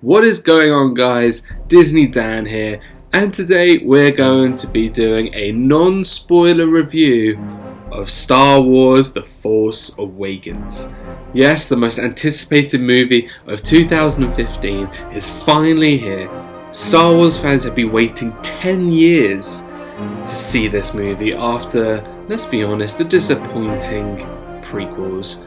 What is going on, guys? Disney Dan here, and today we're going to be doing a non-spoiler review of Star Wars The Force Awakens. Yes, the most anticipated movie of 2015 is finally here. Star Wars fans have been waiting 10 years to see this movie after, let's be honest, the disappointing prequels.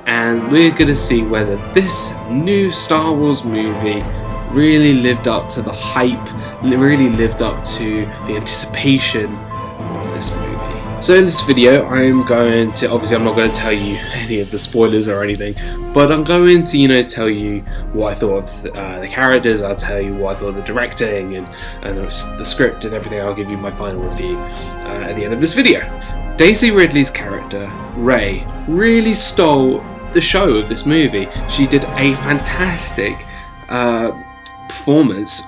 And we're going to see whether this new Star Wars movie really lived up to the hype, really lived up to the anticipation of this movie. So in this video, I'm going to, obviously I'm not going to tell you any of the spoilers or anything, but I'm going to, tell you what I thought of the characters. I'll tell you what I thought of the directing and the script and everything. I'll give you my final review at the end of this video. Daisy Ridley's character, Rey, really stole the show of this movie. She did a fantastic performance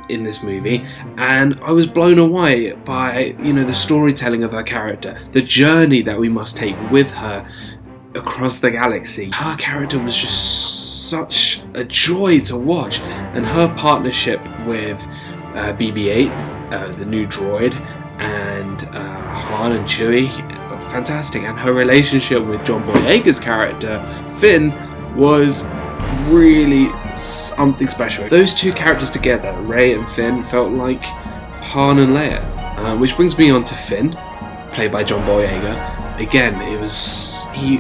in this movie, and I was blown away by the storytelling of her character, the journey that we must take with her across the galaxy. Her character was just such a joy to watch, and her partnership with BB-8, the new droid, and Han and Chewie, fantastic, and her relationship with John Boyega's character Finn was really something special. Those two characters together, Rey and Finn, felt like Han and Leia. Which brings me on to Finn, played by John Boyega. Again, it was he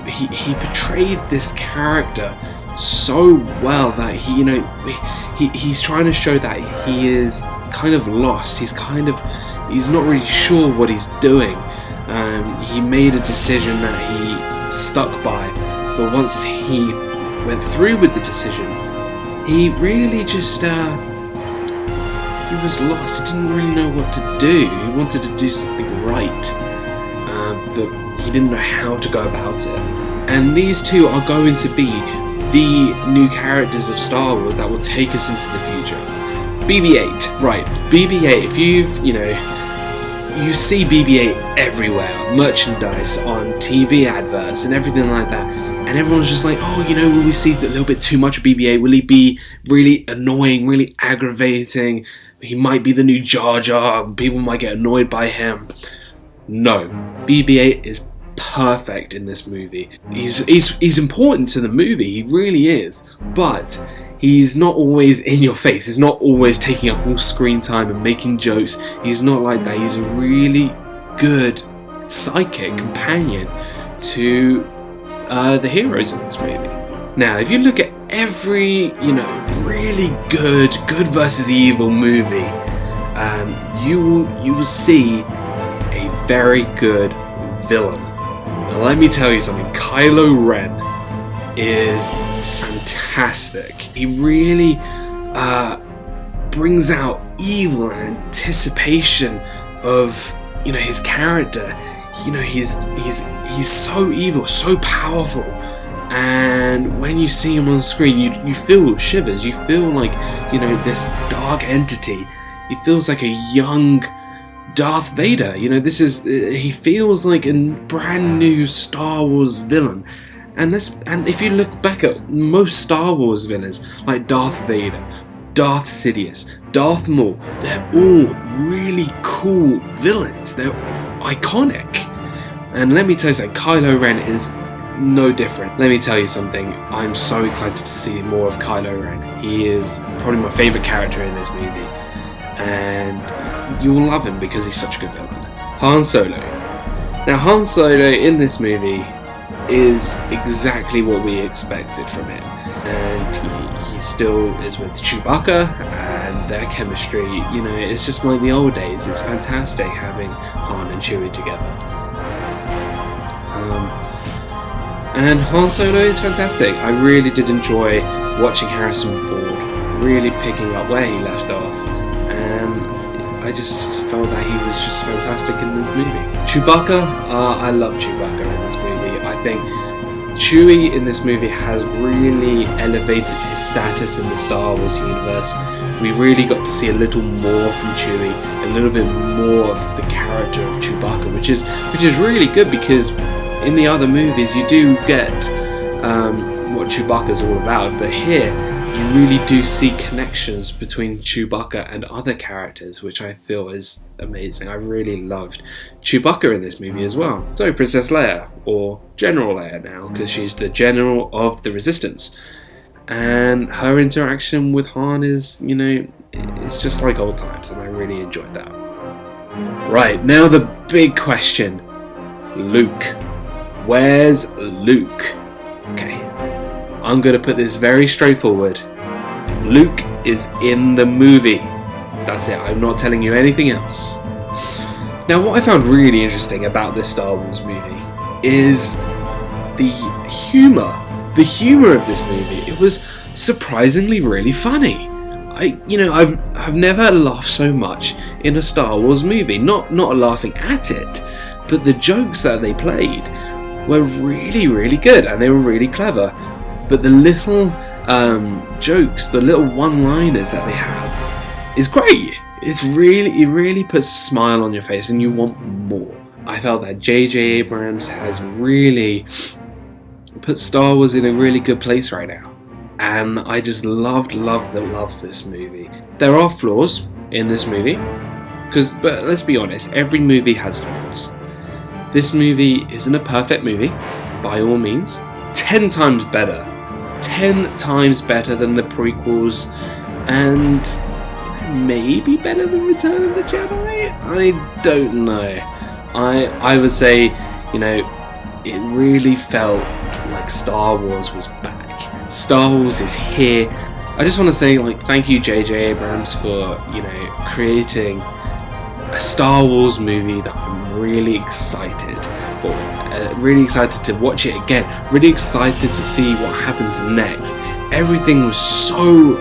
portrayed this character so well that he's trying to show that he is kind of lost. He's not really sure what he's doing. He made a decision that he stuck by, but once he went through with the decision, he really just he was lost. He didn't really know what to do. He wanted to do something right, but he didn't know how to go about it. And these two are going to be the new characters of Star Wars that will take us into the future. BB-8, right? BB-8. If you see BB-8 everywhere, merchandise, on TV adverts and everything like that, and everyone's just like, will we see a little bit too much of BB-8? Will he be really annoying, really aggravating? He might be the new Jar Jar, people might get annoyed by him. No, BB-8 is perfect in this movie. He's important to the movie, he really is, but he's not always in your face. He's not always taking up all screen time and making jokes. He's not like that. He's a really good sidekick, companion to the heroes of this movie. Now, if you look at every, really good versus evil movie, you will see a very good villain. Now, let me tell you something. Kylo Ren is fantastic. He really brings out evil and anticipation of his character. He's so evil, so powerful, and when you see him on the screen, you feel shivers. You feel like this dark entity. He feels like a young Darth Vader. He feels like a brand new Star Wars villain. And if you look back at most Star Wars villains, like Darth Vader, Darth Sidious, Darth Maul, they're all really cool villains. They're iconic. And let me tell you something, Kylo Ren is no different. Let me tell you something, I'm so excited to see more of Kylo Ren. He is probably my favourite character in this movie. And you will love him because he's such a good villain. Han Solo. Now, Han Solo in this movie is exactly what we expected from him, and he still is with Chewbacca, and their chemistry, it's just like the old days. It's fantastic having Han and Chewie together. And Han Solo is fantastic. I really did enjoy watching Harrison Ford really picking up where he left off, and I just felt that he was just fantastic in this movie. Chewbacca, I love Chewbacca in this movie. I think Chewie in this movie has really elevated his status in the Star Wars universe. We really got to see a little more from Chewie, a little bit more of the character of Chewbacca, which is really good, because in the other movies you do get what Chewbacca's all about, but here you really do see connections between Chewbacca and other characters, which I feel is amazing. I really loved Chewbacca in this movie as well. So Princess Leia, or General Leia now, because she's the General of the Resistance. And her interaction with Han is, you know, it's just like old times, and I really enjoyed that. Right, now the big question. Luke. Where's Luke? Okay, I'm going to put this very straightforward. Luke is in the movie. That's it, I'm not telling you anything else. Now, what I found really interesting about this Star Wars movie is the humour. The humour of this movie. It was surprisingly really funny. I've never laughed so much in a Star Wars movie. Not laughing at it, but the jokes that they played were really, really good, and they were really clever. But the little jokes, the little one-liners that they have is great. It really puts a smile on your face, and you want more. I felt that J.J. Abrams has really put Star Wars in a really good place right now. And I just love this movie. There are flaws in this movie, but let's be honest, every movie has flaws. This movie isn't a perfect movie, by all means. 10 times better. 10 times better than the prequels, and maybe better than Return of the Jedi? I don't know. I would say, you know, it really felt like Star Wars was back. Star Wars is here. I just want to say, like, thank you, J.J. Abrams, for, you know, creating a Star Wars movie that I'm really excited for. Really excited to watch it again. Really excited to see what happens next. Everything was so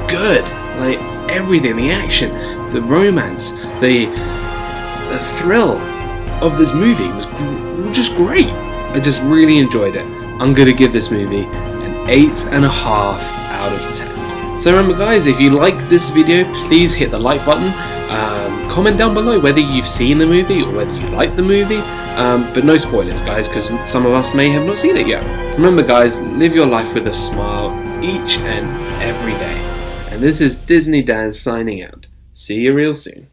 good. Like, everything. The action, the romance, the thrill of this movie was just great. I just really enjoyed it. I'm going to give this movie an 8.5 out of 10. So remember, guys, if you like this video, please hit the like button. Comment down below whether you've seen the movie or whether you like the movie. But no spoilers, guys, because some of us may have not seen it yet. Remember, guys, live your life with a smile each and every day. And this is Disney Dad signing out. See you real soon.